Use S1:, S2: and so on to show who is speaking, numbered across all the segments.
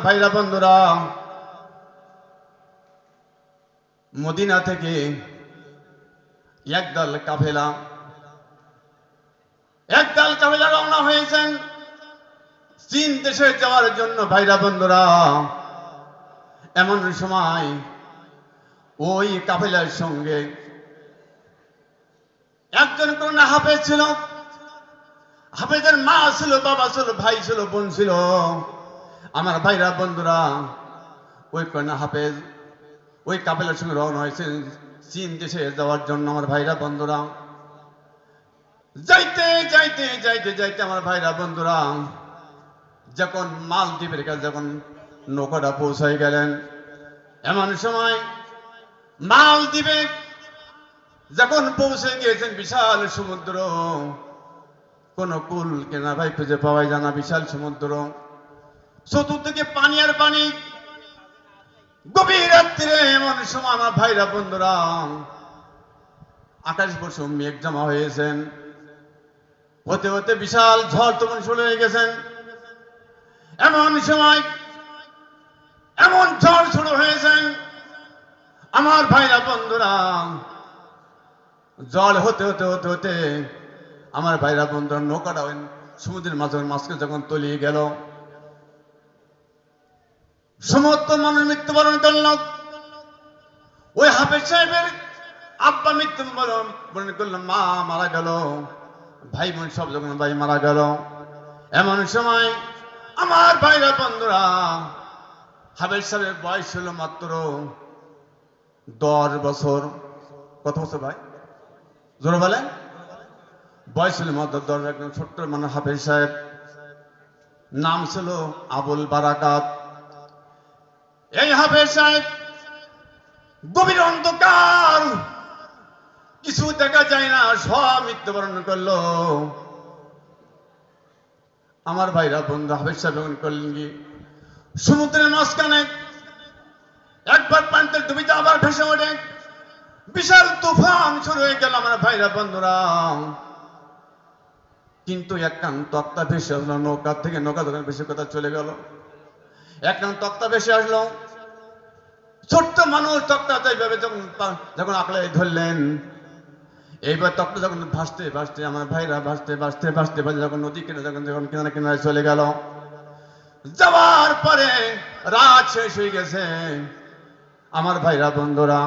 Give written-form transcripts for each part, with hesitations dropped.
S1: ভাইরা বন্ধুরা, মদিনা থেকে একদল কাফেলা রওনা হয়েছেন চীন দেশে যাওয়ার জন্য। ভাইরা বন্ধুরা, এমন সময় ওই কাফেলার সঙ্গে একজন কোন হাফেজ ছিল। হাফেজের মা ছিল, বাবা ছিল, ভাই ছিল, বোন ছিল। আমার ভাইরা বন্ধুরা, ওই কোন হাফেজ ওই কাফেলার সঙ্গে রওনা হয়েছেন চীন দেশে যাওয়ার জন্য। আমার ভাইরা বন্ধুরা, যাইতে যাইতে যাইতে যাইতে আমার ভাইরা বন্ধুরা, যখন মালদ্বীপের কাছে যখন নৌকাটা পৌঁছাই গেলেন, এমন সময় মালদ্বীপে যখন পৌঁছে গিয়েছেন, বিশাল সমুদ্র, কোন কুল কেনা ভাই খুঁজে পাওয়া যায় না। বিশাল সমুদ্র, চতুর্দিকে পানি আর পানি। গভীর রাত্রে এমন সময় আমার ভাইরা বন্ধুরা, আকাশ বর্ষ মেঘ জমা হয়েছেন, হতে হতে বিশাল ঝড় তখন শুরু হয়ে গেছেন। এমন সময় এমন ঝড় শুরু হয়েছেন আমার ভাইরা বন্ধুরা, জল হতে হতে হতে হতে আমার ভাইরা বন্ধুরা নৌকাটা সমুদ্রের মাঝখানে যখন তলিয়ে গেল, সমস্ত মানুষ মৃত্যুবরণ করল। ওই হাফেজ সাহেবের আব্বা মৃত্যুবরণ করল, মা মারা গেল, ভাই বোন সব যখন ভাই মারা গেল। এমন সময় আমার ভাইরা বন্ধুরা, হাফেজ সাহেবের বয়স ছিল মাত্র 10 বছর। কত বছর ভাই? জোরে বলেন। বয়স ছিল মাত্র 10। একজন ছোট্ট মানুষ হাফেজ সাহেব, নাম ছিল আবুল বারাকাত। এই হাফেজ সাহেব গভীর অন্ধকার, কিছু দেখা যায় না, সব মৃত্যুবরণ করলো। আমার ভাইরা বন্ধু, হাফেজ সাহেব যখন করলেন কি, সমুদ্রের মাঝখানে একবার পানিতে ডুবে যায়, আবার ভেসে ওঠে, বিশাল তুফান শুরু হয়ে গেল আমার ভাইরা বন্ধুরা। কিন্তু একখান তক্তা ভেসে আসলো নৌকা থেকে, নৌকা যখন ভেসে কথা চলে গেল, একখান তক্তা ভেসে আসলো। ছোট্ট মানুষ তক্তা এইভাবে যখন আঁকড়ে ধরলেন, এইবার তক্তা যখন ভাসতে ভাসতে আমার ভাইরা ভাসতে ভাসতে ভাসতে ভাসতে যখন নদী কিনে যখন কিনারে কিনারে চলে গেল, যাওয়ার পরে রাত শেষ হয়ে গেছে। আমার ভাইরা বন্ধুরা,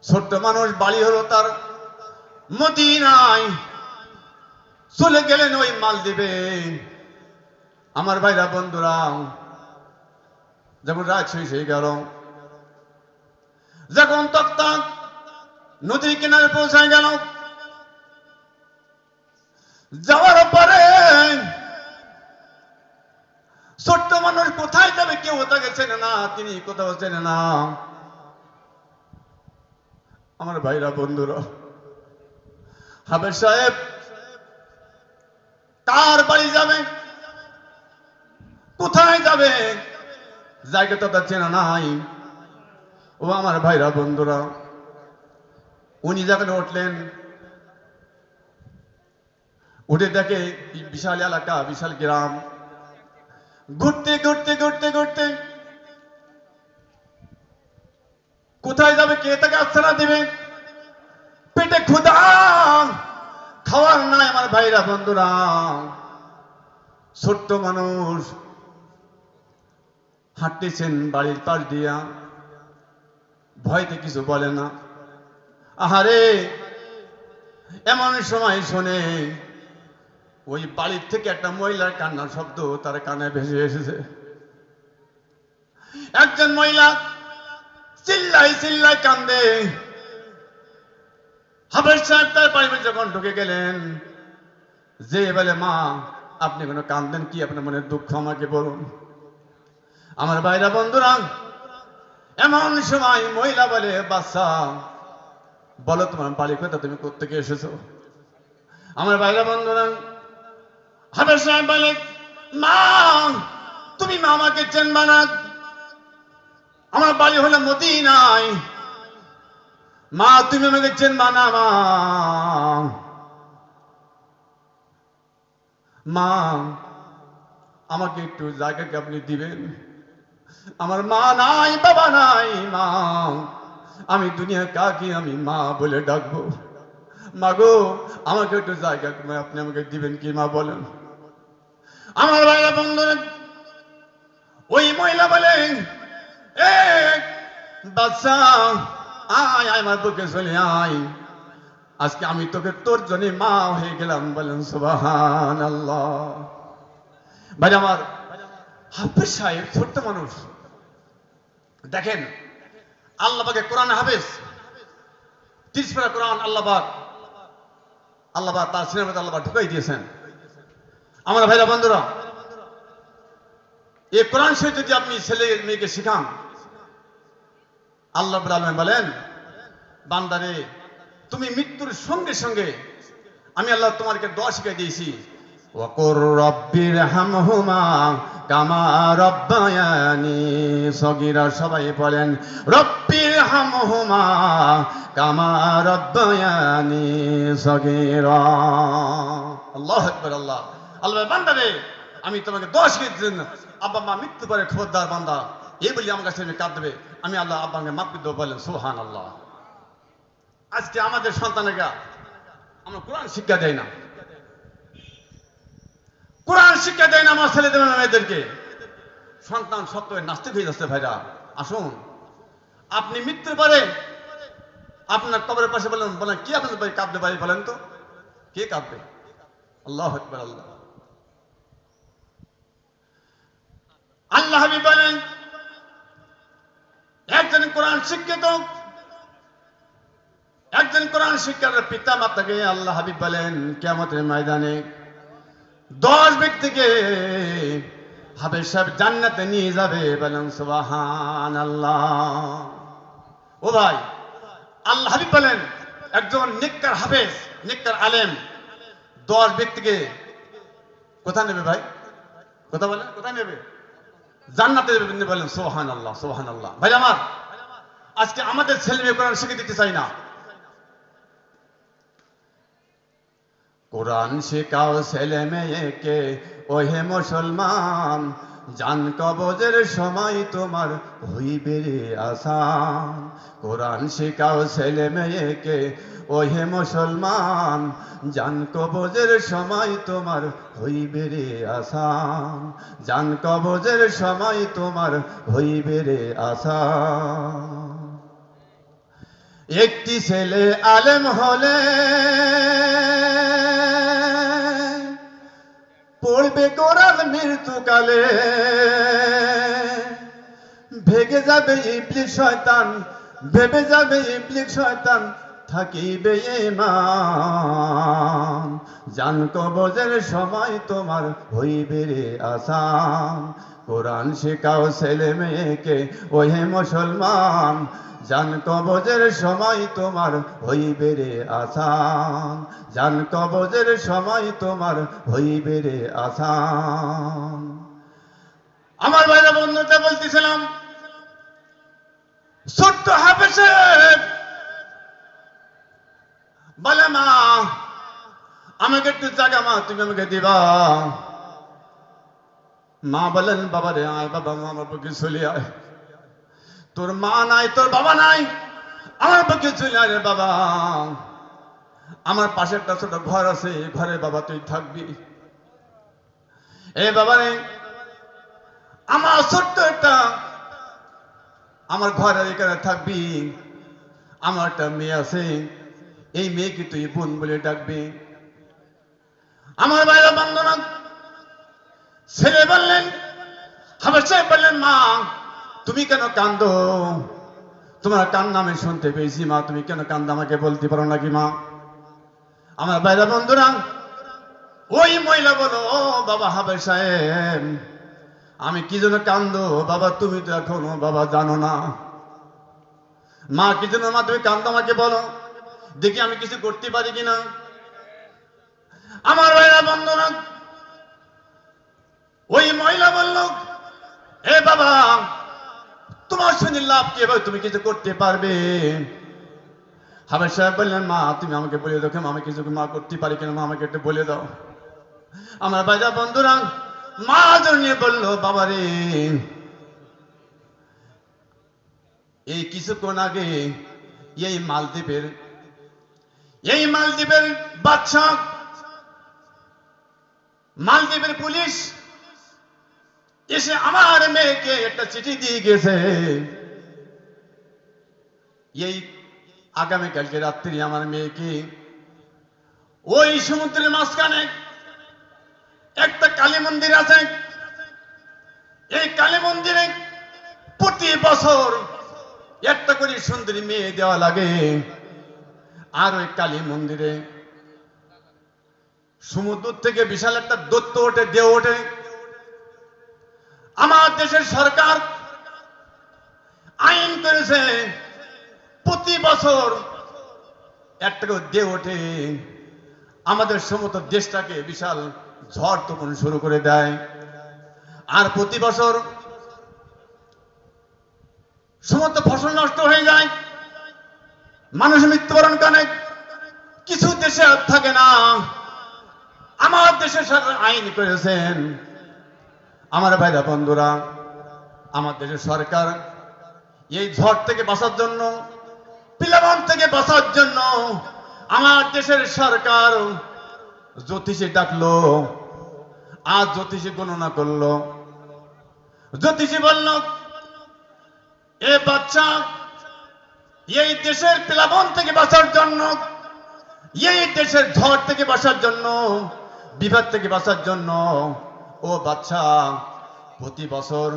S1: ছোট্ট মানুষ বাড়ি হলো তার মদিনায়, চলে গেলেন ওই মালদ্বীপে। আমার ভাইরা বন্ধুরা, যখন রাত শেষ হয়ে গেল, যখন তক্তা নদীর কিনারে পৌঁছায় গেল, যাওয়ার পরে ছোট্ট মানুষ কোথায় যাবে কেউ তাকে চেনে না, তিনি কোথাও চেনে না। আমার ভাইরা বন্ধুরা, হাফেজ সাহেব কার বাড়ি যাবে, কোথায় যাবে, জায়গা তো তার চেনা নাই। ও আমার ভাইরা বন্ধুরা, উনি যখন উঠলেন, উঠে দেখে বিশাল এলাকা, বিশাল গ্রাম। ঘুরতে ঘুরতে ঘুরতে ঘুরতে কোথায় যাবে, কে তাকে আশ্রয় দিবে, পেটে ক্ষুধা, খাওয়ার নাই। আমার ভাইরা বন্ধুরা, ছোট্ট মানুষ হাঁটতেছেন বাড়ির পাশ দিয়া, ভয়তে কিছু বলে না। আহারে, এমন সময় শোনে ওই বাড়ির থেকে একটা মহিলার কান্নার শব্দ তার কানে ভেসে এসেছে। একজন মহিলা চিল্লাই চিল্লাই কান্দে। হাফেজ সাহেব তার বাড়িতে যখন ঢুকে গেলেন, যে বলে, মা আপনি কোনো কান্দেন কি, আপনার মনের দুঃখ আমাকে বলুন। আমার ভাইরা বন্ধুরা, এমন সময় মহিলা বলে, বাচ্চা বলো তোমার বাড়ি কোথা, তুমি কোত্থেকে এসেছো। আমার ভাইরা বন্ধুরা, হাফেজ সাহেব বলে, মা তুমি আমাকে চেনবা না, আমার বাড়ি হলো মদিনায়, মা তুমি আমাকে চেনবা না। মা আমাকে একটু জায়গাকে আপনি দিবেন। আমার মা নাই, বাবা নাই, মা আমি দুনিয়া কাকে আমি মা বলে ডাকবো? মা গো, আমাকে একটু জায়গা আপনি আমাকে দিবেন কি মা বলেন? আমার ভাইরা বন্ধুরা, ওই মহিলা বলেন, এ বাচ্চা, আয় আয় আমার বুকে চলে আয়, আজকে আমি তোকে তোর জন্য মা হয়ে গেলাম। বলেন সুবহানাল্লাহ। ভাই আমার, হাফেজ সাহেব ছোট্ট মানুষ, দেখেন আল্লাহ পাকে কোরআন হাফেজ, 30 পারা কোরআন আল্লাহ তার সিনেমার মধ্যে আল্লাহ ঢুকাই দিয়েছেন। আমার ভাইরা বন্ধুরা, এই কোরআন শরীফ যদি আপনি ছেলে মেয়েকে শিখান, আল্লাহ রাব্বুল আলামিন বলেন, বান্দারে তুমি মৃত্যুর সঙ্গে সঙ্গে আমি আল্লাহ তোমাকে দোয়া শিখিয়ে দিয়েছি, ওয়াকুর রব্বিরহামহুমা কামা রব্বায়ানি সগীরা। সবাই বলেন রব্বিরহামহুমা কামা রব্বায়ানি সগীরা। আল্লাহু আকবার। আল্লাহ আল্লাহ বান্দারে আমি তোমাকে দোয়া শিখিয়ে দিয়েছি, আব্বা মা মৃত্যু পরে খবরদার বান্দা এই বলি আমার কাছে কাঁদবে, আমি আল্লাহ আব্বাকে মাফ করে দেবো। বলেন সুবহানাল্লাহ। আজকে আমাদের সন্তানেরা আমরা কোরআন শিক্ষা দেয় না, কোরআন শিক্ষা দেয় না আমার ছেলেদের মেয়েদেরকে। সন্তান সত্য নাস্তিক হয়ে যাচ্ছে। ভাইরা আসুন, আপনি মৃত্যুর পরে আপনার কবরের পাশে বলেন কি আপনাদের ভাই কাঁদবে? ভাই বলেন তো, কে কাঁদবে? আল্লাহু আকবার। আল্লাহ আল্লাহ হাবিব বলেন, একজন কোরআন শিক্ষিত, একজন কোরআন শিক্ষার পিতা মাতাকে আল্লাহ হাবিব বলেন কিয়ামতের ময়দানে 10 ব্যক্তিকে হাফেজ সাহেব জান্নাতে নিয়ে যাবে। বলেন সুবহানাল্লাহ। ও ভাই, আল্লাহ হাবিব বলেন একজন নেককার হাফেজ, নেককার আলেম 10 ব্যক্তিকে কোথায় নেবে? ভাই কথা বলেন, কোথায় নেবে? জান্নাতে নেবে। বলেন সুবহানাল্লাহ, সুবহানাল্লাহ। ভাই আমার, আজকে আমাদের ছেলে মেয়ে কোরআন শিখে দিতে চাই না। কোরআন শেখাও ছেলে মেয়েকে ওহে মুসলমান, জান কবজের সময় তোমার হইবে রে আসান। কোরআন শেখাও ছেলে মেয়েকে ওহে মুসলমান, জান কবজের সময় তোমার হইবে রে আসান। জান কবজের সময় তোমার হইবে রে আসান। একটি ছেলে আলেম হলে পড়বে কোরআন মৃত্যুকালে, ভেগে যাবে ইবলিস শয়তান, ভেবে যাবে ইবলিস শয়তান, থাকিবে ঈমান। জান কবজের সময় তোমার হইবে রে আসান। কোরআন শেখাও ছেলে মেয়েকে ওহে মুসলমান, জান কবজের সময় তোমার হইবে রে আসান। জান কবজের সময় তোমার হইবে রে আসান। আমার ভাইরা বন্ধুতে বলতেছিলাম, ছোট্ট হাফেজ সাহেব বলে মা আমাকে একটু জায়গা মা তুমি আমাকে দিবা। মা বলেন বাবা রে আয় বাবা, মা আমার পক্ষে চলে আয়, তোর মা নাই তোর বাবা নাই, আমার পক্ষে চলে আয় রে বাবা। আমার পাশে একটা ছোট ঘর আছে, ঘরে বাবা তুই থাকবি। এ বাবা রে, আমার ছোট্ট একটা আমার ঘরে এখানে থাকবি। আমার একটা মেয়ে আছে, এই মেয়েকে তুই বোন বলে ডাকবি। আমার ভাইরা বন্ধনা, ছেলে বললেন, হাফেজ সাহেব বললেন মা তুমি কেন কান্দো? তোমার কান্না আমি শুনতে পেয়েছি মা, তুমি কেন কান্দো আমাকে বলতে পারো নাকি মা? আমার ভাইরা বন্ধুরা, ওই মহিলা বলো, ও বাবা হাফেজ সাহেব আমি কি জন্য কান্দো বাবা? তুমি তো এখনো বাবা জানো না। মা কি জন্য মা তুমি কান্দো আমাকে বলো, দেখি আমি কিছু করতে পারি কিনা। আমার ভাইরা বন্ধুরা, ওই মহিলা বলল, এ বাবা তোমার শুনে লাভ কি, এবার তুমি কিছু করতে পারবে? হাফেজ সাহেব বললেন মা তুমি আমাকে বলে দাও, আমি কিছু মা করতে পারি কিনা, মা আমাকে একটু বলে দাও। আমার ভাইরা বন্ধুরা, মা জড়িয়ে বলল, বাবারে, এই কিছুক্ষণ আগে এই মালদ্বীপের বাদশা, মালদ্বীপের পুলিশ এসে আমার মেয়েকে একটা চিঠি দিয়ে গেছে। এই আগামীকালকে রাত্রি আমার মেয়েকে ওই সমুদ্রের মাঝখানে একটা কালী মন্দির আছে, এই কালী মন্দিরে প্রতি বছর একটা করে সুন্দরী মেয়ে দেওয়া লাগে। আর ওই কালী মন্দিরে সমুদ্র থেকে বিশাল একটা দৈত্য ওঠে, দেহ ওঠে। আমার দেশের সরকার আইন করেছে প্রতি বছর একটা করে দেহ ওঠে, আমাদের সমস্ত দেশটাকে বিশাল ঝড় তখন শুরু করে দেয়। আর প্রতি বছর সমস্ত ফসল নষ্ট হয়ে যায়, মানুষ মৃত্যুবরণ করে, কিছু দেশে আর থাকে না। আমার দেশের সরকার আইন করেছেন, আমার ভাইরা বন্ধুরা, আমার দেশের সরকার এই ঝড় থেকে বাঁচার জন্য, প্লাবন থেকে বাঁচার জন্য আমার দেশের সরকার জ্যোতিষী ডাকলো। আর জ্যোতিষী গণনা করলো। জ্যোতিষী বলল, এ বাচ্চা, এই দেশের প্লাবন থেকে বাঁচার জন্য, এই দেশের ঝড় থেকে বাঁচার জন্য, বিপদ থেকে বাঁচার জন্য, ও বাচ্চা, প্রতি বছর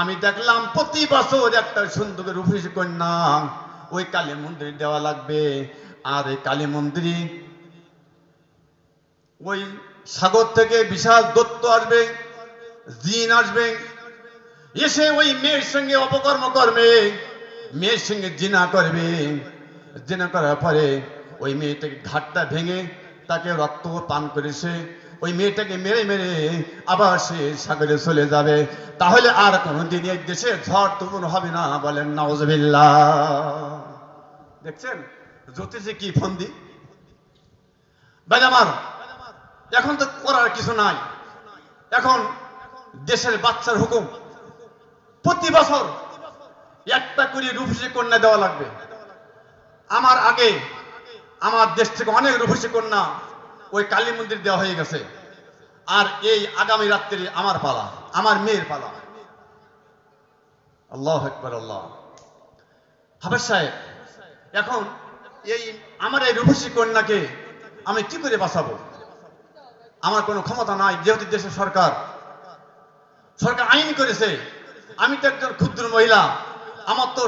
S1: আমি দেখলাম প্রতি বছর একটা সুন্দর রূপসী কন্যা ওই কালী মন্দিরে দেওয়া লাগবে। আর এই কালী মন্দিরে ওই সাগর থেকে বিশাল দৈত্য আসবে, জিন আসবে, এসে ওই মেয়ের সঙ্গে অপকর্ম করবে, মেয়ের সঙ্গে জিনা করবে। জিনা করার পরে ওই মেয়েটাকে ঘাটটা ভেঙে তাকে রক্ত পান করেছে, ওই মেয়েটাকে মেরে মেরে আবার সে সাগরে চলে যাবে। তাহলে আর কোনদিন এই দেশে ঝড় তুফান হবে না, বলেন নাউজুবিল্লাহ। দেখছেন জ্যোতিষে কি ফন্দি। ভাই আমার, এখন তো করার কিছু নাই, এখন দেশের বাচ্চার হুকুম, প্রতি বছর একটা করে রূপসী কন্যা দেওয়া লাগবে। আমার আগে আমার দেশ থেকে অনেক রূপসী কন্যা ওই কালী মন্দির দেওয়া হয়ে গেছে। আর এই আগামী রাত্রি আমার পালা, আমার মেয়ের পালা। আল্লাহু আকবার, আল্লাহ। হাফেজ সাহেব, এখন এই আমার এই রূপসী কন্যাকে আমি কি করে বাঁচাবো? আমার কোনো ক্ষমতা নাই, যেহেতু দেশের সরকার আইন করেছে। আমি তো একজন ক্ষুদ্র মহিলা, আমার তো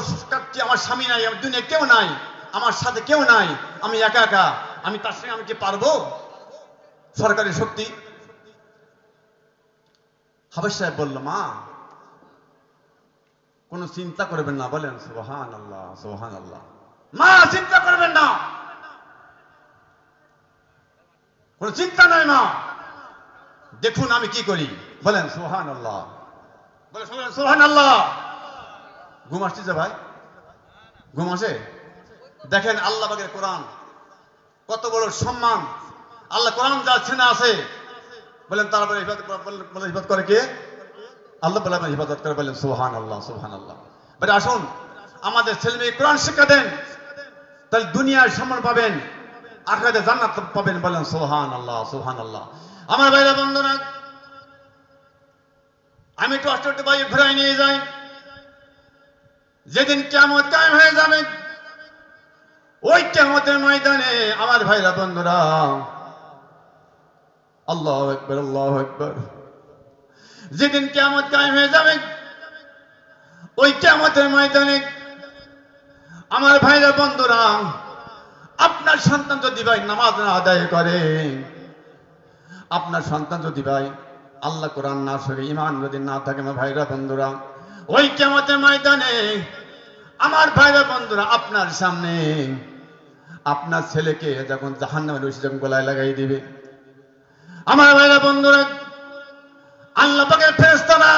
S1: আমার স্বামী নাই, আমার দুনিয়া কেউ নাই, আমার সাথে কেউ নাই, আমি একা একা, আমি তার সঙ্গে আমি কি পারবো? সরকারি শক্তি। হাফেজ সাহেব বলল, মা কোন চিন্তা করবেন না, বলেন সুবহানাল্লাহ, সুবহানাল্লাহ। মা চিন্তা করবেন না, কোন চিন্তা নয় মা, দেখুন আমি কি করি, বলেন সুবহানাল্লাহ, বলে সুবহানাল্লাহ। ঘুম আসছে ভাই, ঘুম আসে? দেখেন আল্লাহ পাকের কোরআন কত বড় সম্মান। আল্লাহ কোরআন যার ছেনা আছে, বলেন তারপরে ইবাদত করে কে? আল্লাহ বলে ইবাদত করে, বলেন সুবহানাল্লাহ, সুবহানাল্লাহ। বলে আসুন আমাদের ছেলে মেয়ে কোরআন শিক্ষা দেন, তাহলে দুনিয়ায় সম্মান পাবেন, আখিরাতে জান্নাত পাবেন, বলেন সুবহানাল্লাহ, সুবহানাল্লাহ। আমার ভাইরা বন্ধুরা, আমি একটু অষ্টটি ভাই ঘুরাই নিয়ে যাই। যেদিন কিয়ামত কায়েম হয়ে যাবে, ওই কিয়ামতের ময়দানে আমার ভাইরা বন্ধুরা, আল্লাহু আকবার, আল্লাহু আকবার। যেদিন কিয়ামত কায়েম হয়ে যাবে, ওই কিয়ামতের ময়দানে আমার ভাইরা বন্ধুরা, আপনার সন্তান যদি ভাই নামাজ না আদায় করে, আপনার সন্তান যদি ভাই আল্লাহ কোরআন না শোনে, ঈমান যদি না থাকে, আমার ভাইরা বন্ধুরা, ওই কিয়ামতের ময়দানে আমার ভাইরা বন্ধুরা, আপনার সামনে আপনার ছেলেকে যখন জাহান্নামের রশি যখন গলায় লাগাই দিবে, আমার ভাইরা বন্ধুরা, আল্লাহ পাকের ফেরেশতারা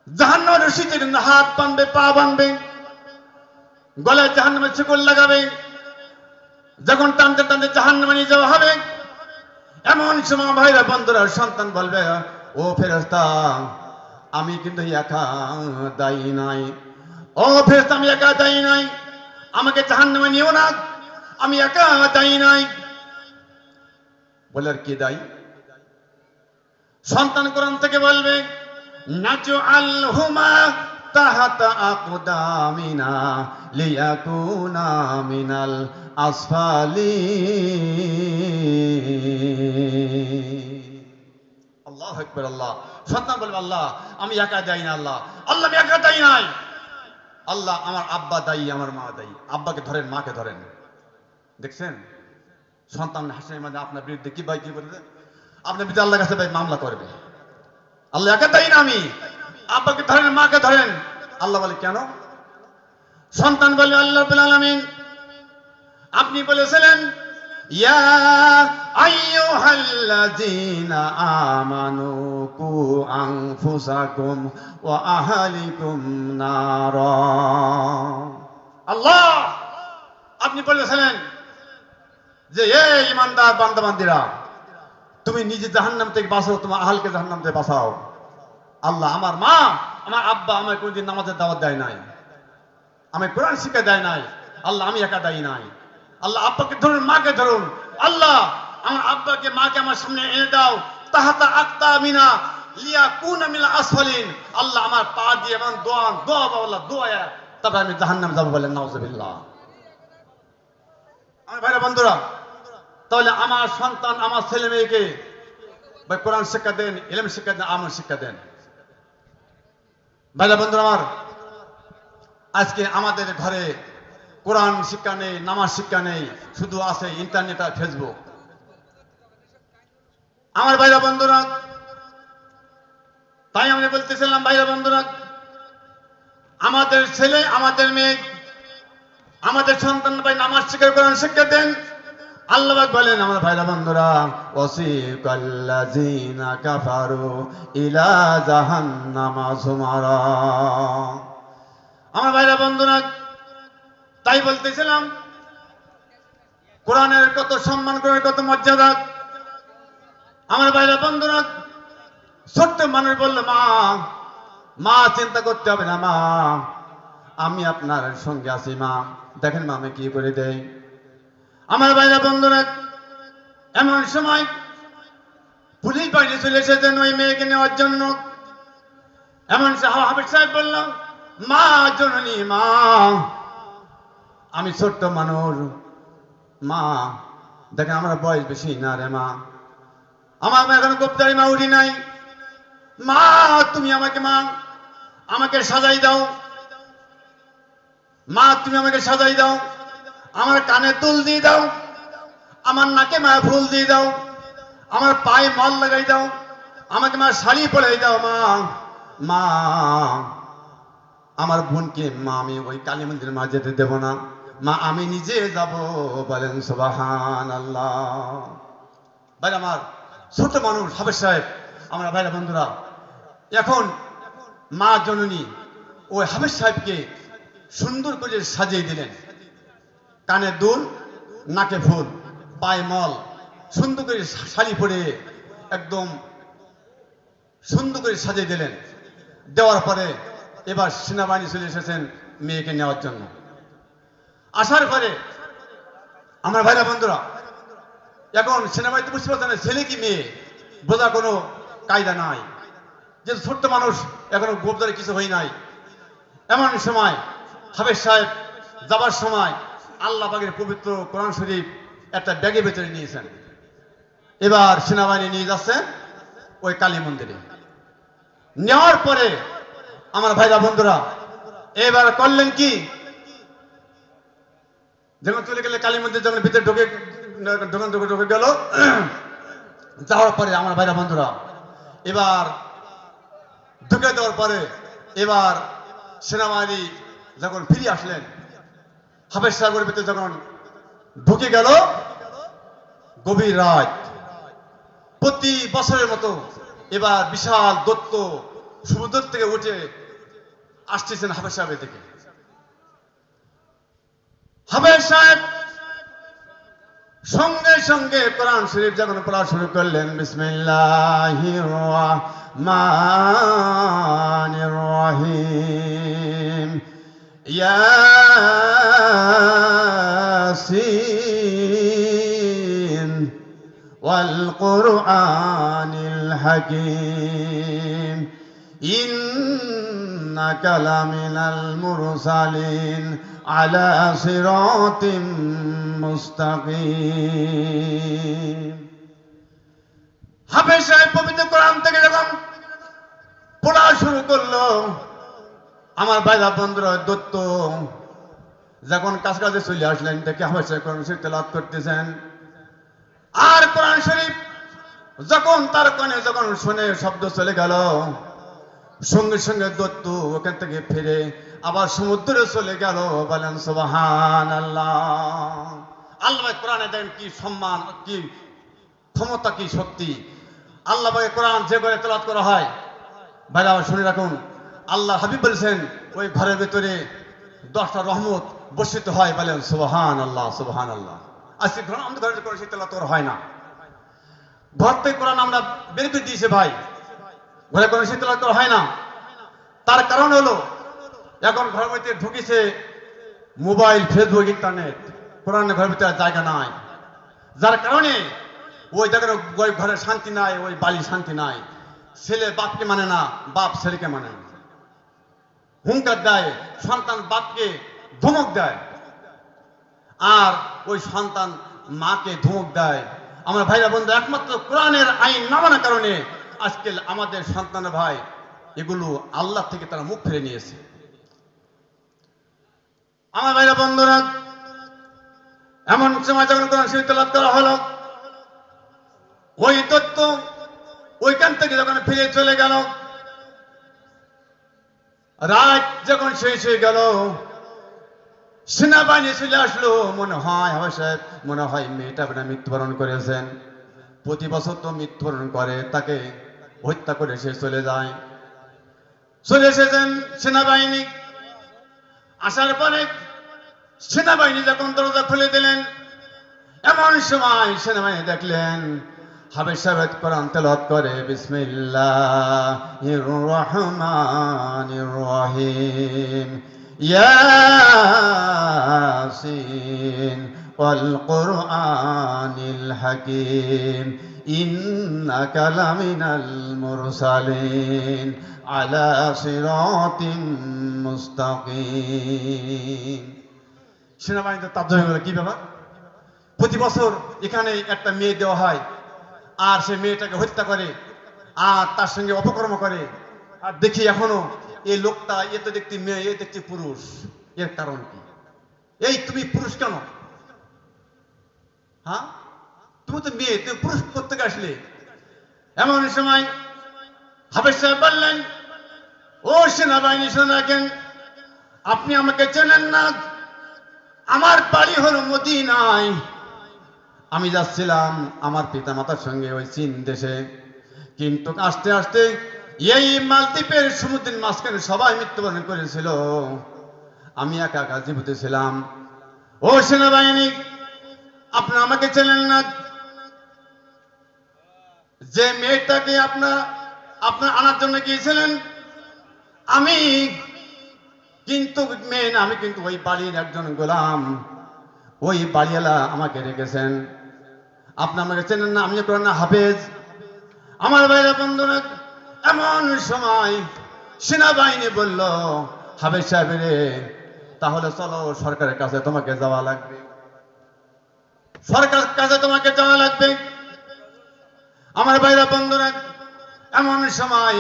S1: জাহান্নামের রশিতে হাত বাঁধবে, পা বাঁধবে, গলায় জাহান্নামের শিকল লাগাবে। যখন টানতে টানতে জাহান্নামে নিয়ে যাওয়া হবে, এমন সময় ভাইরা বন্ধুরা সন্তান বলবে, ও ফেরেশতা, আমি কিন্তু একা দায়ী নাই। ও ফেরেশতা, আমি একা দায়ী নাই, আমাকে জাহান্নামে নিও না, আমি একা দায়ী নাই। বলে আর কি দায়ী? সন্তান কোরআন থেকে বলবে, নাজআলহুমা তাহাতা আকদামিনা লিয়াকুনা মিনাল আসফালিন। আল্লাহু আকবার। আল্লাহ, সন্তান বলবে, আল্লাহ আমি একা দায়ী না, আল্লাহ আল্লাহ আমি একা দায়ী নাই, আল্লাহ আমার আব্বা দায়ী, আমার মা দায়ী। আব্বাকে ধরেন, মাকে ধরেন। দেখছেন সন্তান হাসির মাঝে আপনার বিরুদ্ধে কি ভাই কি বলবে, আপনার বিরুদ্ধে আল্লাহর কাছে ভাই মামলা করবে। আল্লাহ একা দায়ী না আমি, আব্বাকে ধরেন, মাকে ধরেন। আল্লাহ বলে কেন? সন্তান বলে, আল্লাহ রাব্বুল আলামিন আপনি বলেছিলেন, ইয়া আইয়ুহাল্লাযীনা আমানু কু আনফুসাকুম ওয়া আহলিকুম নারা। আল্লাহ আপনি বলেছিলেন যে এই ইমানদার বান্দা বান্দিরা, তুমি নিজে জাহান্নাম থেকে বাঁচাও, তোমার আহলকে জাহান্নাম থেকে বাঁচাও। আল্লাহ আমার মা আমার আব্বা আমায় কোনদিন নামাজের দাওয়াত দেয় নাই, আমায় কোরআন শিক্ষা দেয় নাই, আল্লাহ আমি একা দায়ী নাই। আল্লাহ আব্বাকে ধরুন, মাকে ধরুন, আল্লাহ আমার আব্বাকে মাকে আমার সামনে এনে দাও, তাহাতা আকদামিনা লিয়াকুনা মিনাল আসফালিন। আল্লাহ আমার পা দিয়ে এমন দোয়া দোয়া আল্লাহ দোয়া, তবে আমি জাহান্নাম যাব বলেন নাউজুবিল্লাহ। আমার ভাইরা বন্ধুরা, তাহলে আমার সন্তান আমার ছেলে মেয়েকে ভাই কোরআন শিক্ষা দেন, ইলম শিক্ষা দেন, আমল শিক্ষা দেন। ভাইরা বন্ধুরা আমার, আজকে আমাদের ঘরে কোরআন শিক্ষা নেই, নামাজ শিক্ষা নেই, শুধু আছে ইন্টারনেট আর ফেসবুক। আমার ভাইরা বন্ধুরা, তাই আমি বলতেছিলাম ভাইরা বন্ধুরা, আমাদের ছেলে আমাদের মেয়ে আমাদের সন্তান ভাই নামাজ শিক্ষা কোরআন শিক্ষা দেন। আল্লাহ পাক বলেন আমার ভাইরা বন্ধুরা, ওয়াসিকাল্লাযীনা কাফারু ইলা জাহান্নামা যুমারা। আমার ভাইরা বন্ধুরা, তাই বলতেছিলাম কোরআনের কত সম্মান, কোরআনের কত মর্যাদা। আমার ভাইরা বন্ধুরা, ছোট্ট মানুষ বললো, মা মা চিন্তা করতে হবে না মা, আমি আপনার সঙ্গে আছি মা, দেখেন মা আমি কি করে দেই। আমার ভাইরা বন্ধুরা, এমন সময় পুলিশ বাহিনী চলে এসেছেন ওই মেয়েকে নেওয়ার জন্য। এমন হাফেজ সাহেব বললাম, মা জননী মা, আমি ছোট্ট মানুষ মা, দেখেন আমার বয়স বেশি না রে মা, আমার এখন গোপদারি মা উঠি নাই, মা তুমি আমাকে মা আমাকে সাজাই দাও, মা তুমি আমাকে সাজাই দাও, আমার কানে দুল দিয়ে দাও, আমার নাকে মা ফুল দিয়ে দাও, আমার পায়ে মল লাগাই দাও, আমাকে মা শাড়ি পরাই দাও মা। মা আমার বোনকে মা আমি ওই কালী মন্দিরের মা যেতে দেব না মা, আমি নিজে যাব, বলেন সুবহানাল্লাহ। ভাই আমার ছোট মানুষ হাফেজ সাহেব, আমরা ভাইরা বন্ধুরা, এখন মা জননী ওই হাফেজ সাহেবকে সুন্দর করে সাজিয়ে দিলেন, কানে দুল, নাকে ফুল, পায়ে মল, সুন্দর করে শাড়ি পরে একদম সুন্দর করে সাজিয়ে দিলেন। দেওয়ার পরে এবার সেনাবাহিনী চলে এসেছেন মেয়েকে নেওয়ার জন্য। আসার পরে আমার ভাইরা বন্ধুরা, এখন সেনাবাহিনীতে বুঝতে পারছে না ছেলে কি মেয়ে, বোঝা কোনো কায়দা নাই, যে ছোট্ট মানুষ এখনো গোপদারে কিছু হয় নাই। এমন সময় হাফেজ সাহেব যাবার সময় আল্লাহ পাকের পবিত্র কোরআন শরীফ একটা ব্যাগের ভেতরে নিয়েছেন। এবার সেনাবাহিনী নিয়ে যাচ্ছে ওই কালী মন্দিরে। নেওয়ার পরে আমার ভাইরা বন্ধুরা এবার করলেন কি, যখন চলে গেলে কালী মন্দির যখন ভিতরে ঢুকে ঢুকে গেল, যাওয়ার পরে আমার ভাইরা বন্ধুরা এবার ঢুকে দেওয়ার পরে এবার সেনাবাহিনী যখন ফিরে আসলেন, হাফেজ সাহেবের ভিতরে যখন ঢুকে গেল, গভীর রাত, প্রতি বছরের মতো এবার বিশাল দত্ত সমুদ্র থেকে উঠে আসতেছেন হাফেজ সাহেবের দিকে। হাফেজ সাহেব সঙ্গে সঙ্গে কোরআন শরীফ যখন পড়া শুরু করলেন, বিসমিল্লাহির রহমানির রহিম, ইয়াসিন ওয়াল কুরআনিল হাকীম, ইন্নাকা লামিনাল মুরসালিন আলা সিরাতিম মুস্তাকিম। হাফেজ সাহেব পবিত্র কোরআন থেকে যখন পড়া শুরু করলো, আমার ভাইরা বন্ধুরা দত্ত যখন কাছাকাছি চলে আসলেন, দেখে হাফেজ সাহেব কোরআন শরীফ তেলাওয়াত করতেছেন। আর কোরআন শরীফ যখন তার কানে যখন শুনে শব্দ চলে গেল, সঙ্গে সঙ্গে দত্ত ওখান থেকে ফিরে আবার সমুদ্রে চলে গেল। বলেন সুবহানাল্লাহ। আল্লাহ কোরআনে দেখেন কি সম্মান, কি ক্ষমতা, কি শক্তি। আল্লাহ কোরআন যে ঘরে তেলাওয়াত করা হয়, ভাইরা আবার শুনে রাখুন, আল্লাহ হাবিব বলেছেন ওই ঘরের ভেতরে 10টা রহমত বর্ষিত হয়। বলেন সুবহানাল্লাহ, সুবহানাল্লাহ। আজকে আমাদের ঘরে কোরআন তেলাওয়াত করা হয় না, ঘর থেকে কোরআন আমরা বের করে দিয়েছে ভাই, ঘরে কোরআন তেলাওয়াত করা হয় না। তার কারণ হলো এখন ঘরের মধ্যে ঢুকেছে মোবাইল, ফেসবুক, ইন্টারনেট, কোরআনের ঘরের ভিতরে জায়গা নাই। যার কারণে ওই দেখেন ওই ঘরে শান্তি নাই, ওই বাড়ি শান্তি নাই। ছেলে বাপকে মানে না, বাপ ছেলেকে মানে না, হুঙ্কার দেয়, সন্তান বাপকে ধমক দেয়, আর ওই সন্তান মাকে ধমক দেয়। আমার ভাইরা বন্ধু, একমাত্র কোরআনের আইন না মানার কারণে আজকে আমাদের সন্তান ভাই এগুলো আল্লাহ থেকে তারা মুখ ফিরে নিয়েছে। আমার ভাইরা বন্ধুরা, এমন সময় যখন কোরআন শরীফ তেলাওয়াত করা হলো, ওই তথ্য ওইখান থেকে যখন ফিরে চলে গেল, রাত যখন শেষ হয়ে গেল, সেনাবাহিনী চলে আসলো। মনে হয় হাফেজ সাহেব, মনে হয় মেয়েটা মৃত্যুবরণ করেছেন। প্রতি বছর তো মৃত্যুবরণ করে, তাকে হত্যা করে সে চলে যায়। চলে এসেছেন সেনাবাহিনী। আসার পরে সেনাবাহিনী যখন দরজা খুলে দিলেন, এমন সময় সেনাবাহিনী দেখলেন হাফেজ সাহেব কোরআন তেলাওয়াত করে, বিসমিল্লাহির রহমানির রহিম, ইয়াসিন ওয়াল কুরআনিল হাকীম, ইন্নাকা লামিনাল মুরসালিন আলা সিরাতিম মুস্তাকিম। সেনাবাহিনীতে তাজ্জব হলো, কি ব্যাপার? প্রতি বছর এখানে একটা মেয়ে দেওয়া হয়, আর সে মেয়েটাকে হত্যা করে আর তার সঙ্গে অপকর্ম করে, আর দেখি এখনো এই লোকটা, এ তো দেখতে মেয়ে, এ দেখতে পুরুষ, এর কারণ কি? এই তুমি পুরুষ কেন? হ্যাঁ, তুমি তো মেয়ে, তুমি পুরুষ কোত্থেকে আসলে? এমন সময় হাফেজ সাহেব বললেন, ও সেনাবাহিনী শুনে রাখেন, আপনি আমাকে চেনেন না, আমার বাড়ি হলো মদিনায়। আমি যাচ্ছিলাম আমার পিতা মাতার সঙ্গে ওই চীন দেশে, কিন্তু আস্তে আস্তে এই মালদ্বীপের সমুদ্রের মাঝখানে সবাই মৃত্যুবরণ করেছিল, আমি একা একা জীবিত ছিলাম। ও সেনাবাহিনী, আপনি আমাকে চেনেন না, যে মেয়েটাকে আপনার আনার জন্য গিয়েছিলেন, আমি কিন্তু মেয়ে না, আমি কিন্তু ওই বাড়ির একজন গোলাম, ওই বাড়িওয়ালা আমাকে রেখেছেন। আপনি আমাকে চেনেন না, আমি কোরআন হাফেজ। আমার ভাইরা বন্ধুরা, এমন সময় সেনাবাহিনী বলল, হাফেজ সাহেব রে, তাহলে চলো সরকারের কাছে তোমাকে যাওয়া লাগবে, সরকারের কাছে তোমাকে যাওয়া লাগবে। আমার ভাইরা বন্ধুরা, এমন সময়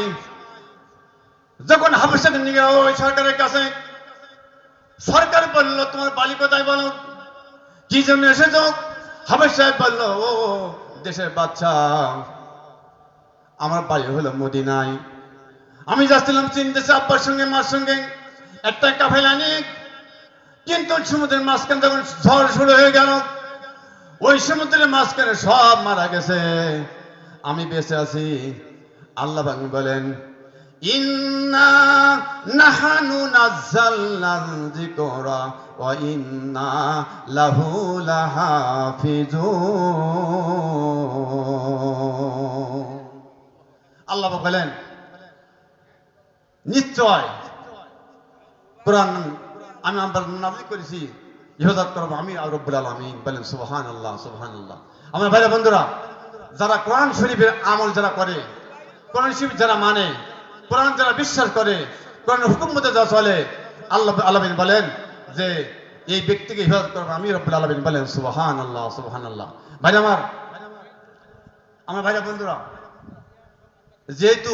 S1: যখন হাফেজ সাহেব নিয়ে গেল ওই সরকারের কাছে, সরকার বলল, তোমার বাড়ি কোথায় বলো, কি জন্য এসেছ? হাফেজ সাহেব বলল, ও দেশের বাচ্চা, আমার বাড়ি হলো মদিনায়। আমি যাচ্ছিলাম চীন দেশে আব্বার সঙ্গে মার সঙ্গে একটা কাফেলা নিয়ে, কিন্তু সমুদ্রের মাঝখানে যখন ঝড় শুরু হয়ে গেল, ওই সমুদ্রের মাঝখানে সব মারা গেছে, আমি বেঁচে আছি। আল্লাহ বলেন, ইন্না নাহানু নাযালনাল যিকরা ওয়া ইন্না লাহু লাহাফিজুন। আল্লাহ বলেন নিশ্চয় কোরআন আমি নাযিল করেছি, ইবাদত করব আমি আর রব্বুল আলামিন। বলেন সুবহানাল্লাহ, সুবহানাল্লাহ। আমার ভাইরা বন্ধুরা, যারা কোরআন শরীফের আমল যারা করে, কোরআন শরীফ যারা মানে, কোরআন যারা বিশ্বাস করে, কোরআনের হুকুম মতে যা চলে, আল্লাহ আলামিন বলেন যে এই ব্যক্তিকে ইবাদত করব আমি রব্বুল আলামিন। বলেন সুবহানাল্লাহ, সুবহানাল্লাহ। ভাই আমার ভাইরা বন্ধুরা, যেহেতু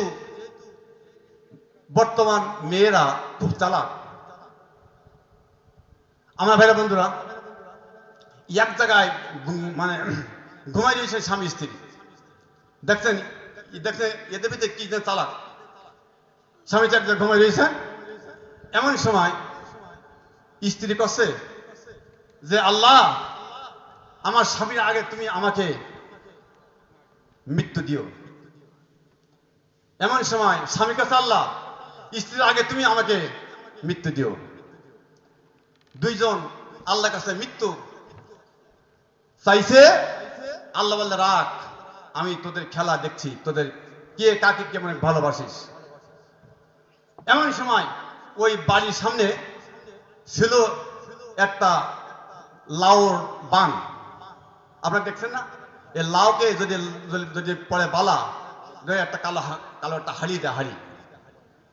S1: বর্তমান মেয়েরা খুব চালাক, আমার ভাইরা বন্ধুরা এক জায়গায় মানে ঘুমাই রয়েছে স্বামী স্ত্রী, দেখছেন এদের ভিতরে কি চালাক, স্বামী এক জায়গায় ঘুমাই রয়েছে। এমন সময় স্ত্রী করছে যে আল্লাহ আমার স্বামীর আগে তুমি আমাকে মৃত্যু দিও। এমন সময় স্বামী কাছে আল্লাহ স্ত্রীর আগে তুমি আমাকে মৃত্যু দিও। দুইজন আল্লাহর কাছে মৃত্যু চাইছে। আল্লাহ বললে রাখ, আমি তোদের খেলা দেখছি, তোদের কে কাকে কেমন ভালোবাসিস। এমন সময় ওই বাড়ির সামনে ছিল একটা লাউর বান, আপনারা দেখছেন না? এই লাউকে যদি যদি পরে বালা একটা কালো কালো একটা হাড়ি দেয়,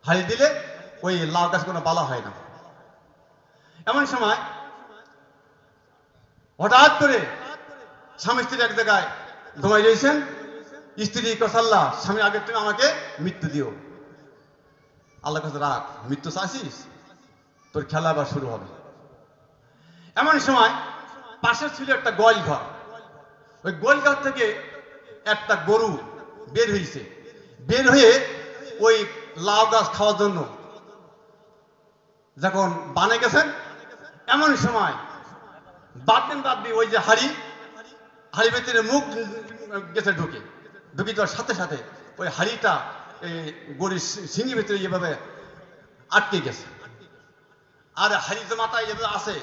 S1: হাড়ি দিলে ওই লাউ গাছ কোনো বালা হয় না। এমন সময় হঠাৎ করে স্বামী স্ত্রী এক জায়গায় ঘুমাই রয়েছেন। স্ত্রী কথা আল্লাহ স্বামী আগে তুমি আমাকে মৃত্যু দিও। আল্লাহ কাছে রাখ, মৃত্যু চাইছিস, তোর খেলা আবার শুরু হবে। এমন সময় পাশে ছিল একটা গোয়াল ঘর। ওই গোয়াল ঘর থেকে একটা গরু বের হয়েছে, বের হয়ে ওই লাউ গাছ খাওয়ার জন্য যখন বানে গেছেন, এমন সময় বাদ দিয়ে ওই যে হাড়ি ভেতরে মুখ গেছে ঢুকে যাওয়ার সাথে সাথে ওই হাড়িটা এই গরুর সিংহের ভেতরে এভাবে আটকে গেছে। আর হাড়ি যে মাথায় এভাবে আছে,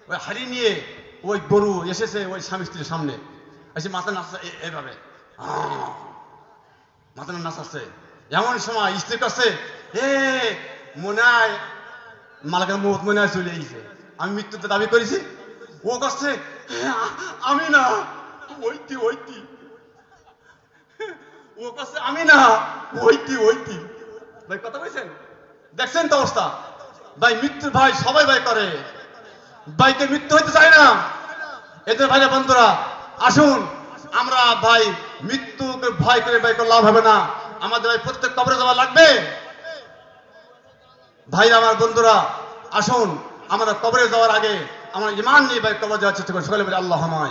S1: ওই হাড়ি নিয়ে ওই গরু এসেছে ওই স্বামী স্ত্রীর সামনে, এসে মাথা নাচছে এভাবে, মাথা নাচাচ্ছে। এমন সময় স্ত্রীর কাছে মনে হয় মালাকের মুখ মনে হয় চলে এসেছে, আমি মৃত্যুতে দাবি করেছি। ও কাছে আমি না, ওইটি ও কাছে আমি না, ওইটি ভাই কথা বলছেন, দেখছেন তো অবস্থা। ভাই মৃত্যু ভাই সবাই ভাই করে, ভাইকে মৃত্যু হইতে চায় না। এদের ভাইরা বন্ধুরা আসুন, আমরা ভাই মৃত্যুকে ভয় করে ভাই লাভ হবে না। আমাদের ভাই প্রত্যেক কবরে যাওয়া লাগবে। ভাই আমার বন্ধুরা আসুন, আমরা কবরে যাওয়ার আগে আমরা ঈমান নিয়ে ভাই কবরে যাওয়ার চেষ্টা করি। সকলে বলি আল্লাহুম্মা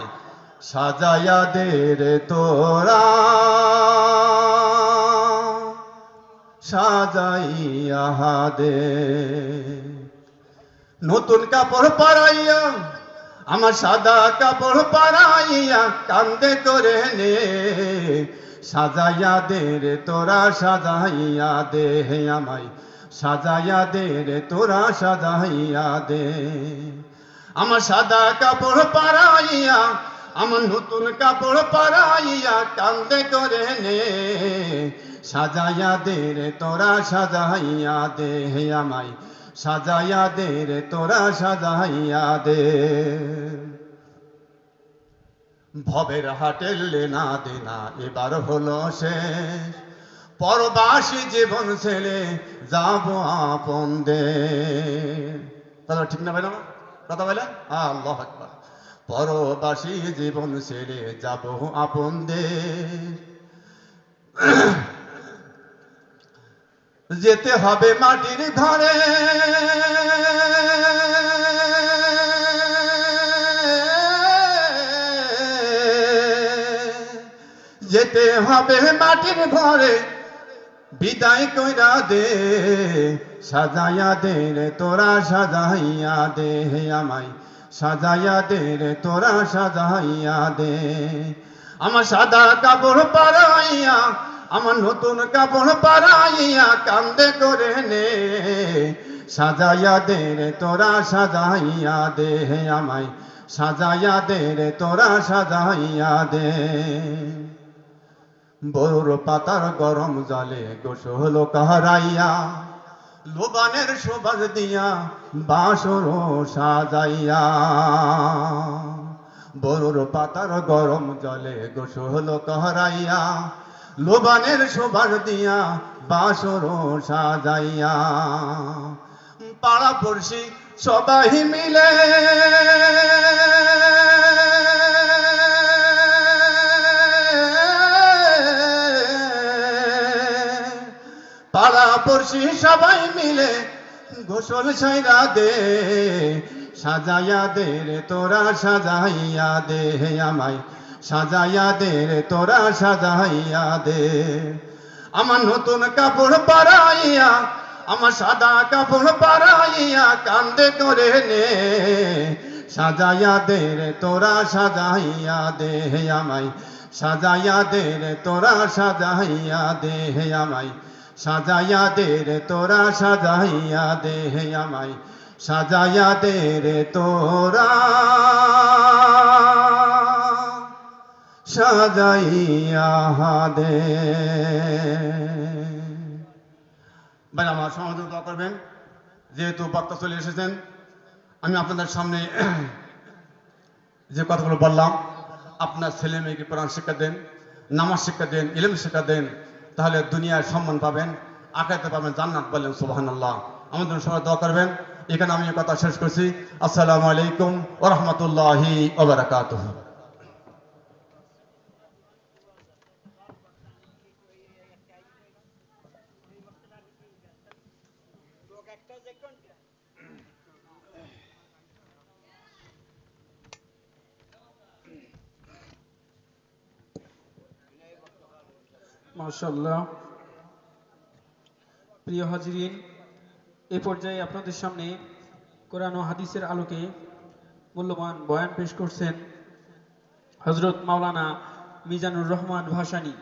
S1: সাজায়া দে রে তোরা, সাজাইয়া দে নতুন কাপড় পরাইয়া, আমার সাদা কাপড় পরাইয়া কান্দে করে নে, সাজাইয়া দে রে তোরা, সাজাইয়া দে আমায়, সাজাইয়া দে রে তোরা, সাজাইয়া দে। আমার সাদা কাপড় পরাইয়া, আমার নতুন কাপড় পরাইয়া কান্দে করে নে, সাজাইয়া দে রে তোরা, সাজাইয়া দে আমায়, সাজাইয়া দে রে তোরা, সাজাইয়া দে। ভবের হাটের লেনা দেনা এবার হলো শেষ, পরবাসী জীবন ছেলে যাব আপন দেশ। তাহলে ঠিক না ভাই না কথা বলেন? আল্লাহু আকবার। পরবাসী জীবন ছেলে যাব আপন দেশ, যেতে হবে মাটির ঘরে, যেতে হবে মাটির ঘরে, বিদায় কইরা দে, সাজাইয়া দে রে তোরা, সাজাইয়া দে আমায়, সাজাইয়া দে রে তোরা, সাজাইয়া দে। আমার সাদা কাপড় পরাইয়া, আমার নতুন কাপড় পরাইয়া কান্দে করে নে, সাজাইয়া দে রে তোরা সাজাইয়া দে, আমায় সাজাইয়া দে রে তোরা সাজাইয়া দে। বড় পাতার গরম জলে গোসল করাইয়া, লোবানের সুবাস দিয়া বাসর সাজাইয়া। বড় পাতার গরম জলে গোসল করাইয়া, লোবানের সুবাস দিয়া বাসর সাজাইয়া। পাড়া পড়শি সবাই মিলে পাড়া পড়শি সবাই মিলে গোসল ছাইরা দে, সাজাইয়া দে রে তোরা সাজাইয়া দে, আমায় সাজাইয়া দে রে তোরা সাজাইয়া দে। আমার নতুন কাপড় পরাইয়া, আমার সাদা কাপড় পরাইয়া কান্দে করে নে, সাজাইয়া দে রে তোরা সাজাইয়া দে, আমায় সাজাইয়া দে রে তোরা সাজাইয়া দে, আমায় সাজাইয়া দে রে তোরা সাজাইয়া দে, আমায় সাজাইয়া দে রে তোরা সাজাইয়া দে। ভাই আমার সহযোগিতা করবেন, যেহেতু বক্তা চলে এসেছেন। আমি আপনাদের সামনে যে কথাগুলো বললাম, আপনার ছেলে মেয়েকে কোরআন শিক্ষা দেন, নামাজ শিক্ষা দেন, ইলম শিক্ষা দেন, তাহলে দুনিয়ায় সম্মান পাবেন, আখিরাতে পাবেন জান্নাত। বলেন সুবহানাল্লাহ। আমাদের সবাই দোয়া করবেন। এখানে আমি কথা শেষ করছি। আসসালামু আলাইকুম ওয়া রাহমাতুল্লাহি ওয়া বারাকাতুহু।
S2: মাশাআল্লাহ। প্রিয় হাজিরিন, এ পর্যায়ে আপনাদের সামনে কোরআন ও হাদিসের আলোকে মূল্যবান বয়ান পেশ করছেন হযরত মাওলানা মিজানুর রহমান ভাসানী।